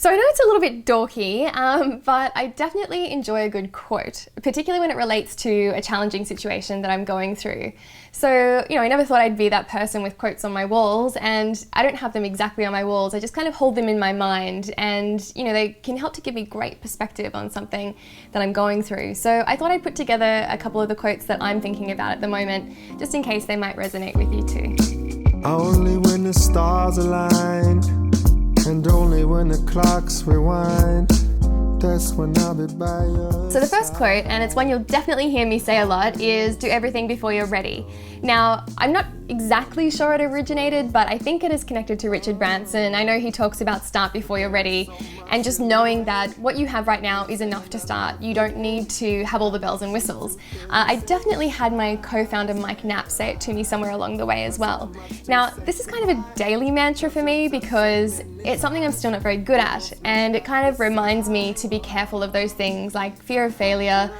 So I know it's a little bit dorky, but I definitely enjoy a good quote, particularly when it relates to a challenging situation that I'm going through. So, I never thought I'd be that person with quotes on my walls, and I don't have them exactly on my walls. I just kind of hold them in my mind, and they can help to give me great perspective on something that I'm going through. So I thought I'd put together a couple of the quotes that I'm thinking about at the moment, just in case they might resonate with you too. Only when the stars align, and only when the clocks rewind, that's when I'll be by your So the first quote, and it's one you'll definitely hear me say a lot, is do everything before you're ready. Now, I'm not exactly sure it originated, but I think it is connected to Richard Branson. I know he talks about start before you're ready, and just knowing that what you have right now is enough to start. You don't need to have all the bells and whistles. I definitely had my co-founder Mike Knapp say it to me somewhere along the way as well. Now, this is kind of a daily mantra for me because it's something I'm still not very good at, and it kind of reminds me to be careful of those things like fear of failure,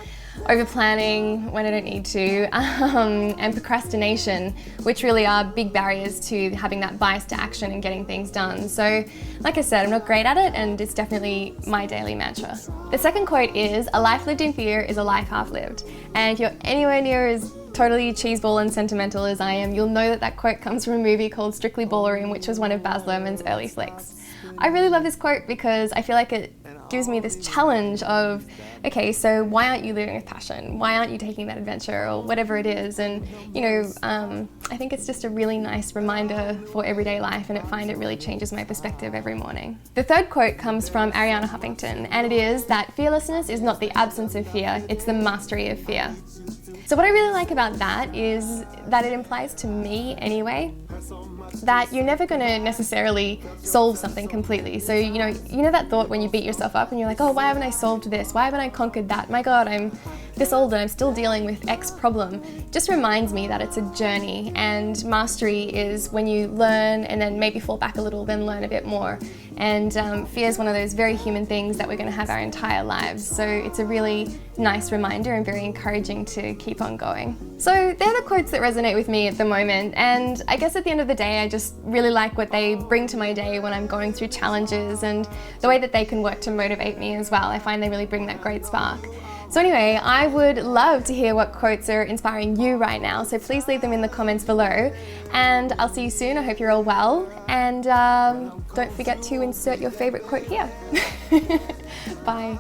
over planning when I don't need to, and procrastination, which really are big barriers to having that bias to action and getting things done. So, like I said, I'm not great at it, and it's definitely my daily mantra. The second quote is, "A life lived in fear is a life half lived." And if you're anywhere near as totally cheeseball and sentimental as I am, you'll know that that quote comes from a movie called Strictly Ballroom, which was one of Baz Luhrmann's early flicks. I really love this quote because I feel like it gives me this challenge of, okay, so why aren't you living with passion? Why aren't you taking that adventure or whatever it is? And, I think it's just a really nice reminder for everyday life, and I find it really changes my perspective every morning. The third quote comes from Ariana Huffington, and it is that fearlessness is not the absence of fear, it's the mastery of fear. So what I really like about that is that it implies to me anyway, that you're never going to necessarily solve something completely. So, you know that thought when you beat yourself up and you're like, oh, why haven't I solved this? Why haven't I conquered that? My God, I'm this old and I'm still dealing with X problem. Just reminds me that it's a journey, and mastery is when you learn and then maybe fall back a little, then learn a bit more. And fear is one of those very human things that we're going to have our entire lives. So it's a really nice reminder and very encouraging to keep on going. So they're the quotes that resonate with me at the moment. And I guess at the end of the day, I just really like what they bring to my day when I'm going through challenges, and the way that they can work to motivate me as well. I find they really bring that great spark. So anyway, I would love to hear what quotes are inspiring you right now, so please leave them in the comments below, and I'll see you soon. I hope you're all well, and don't forget to insert your favorite quote here. Bye.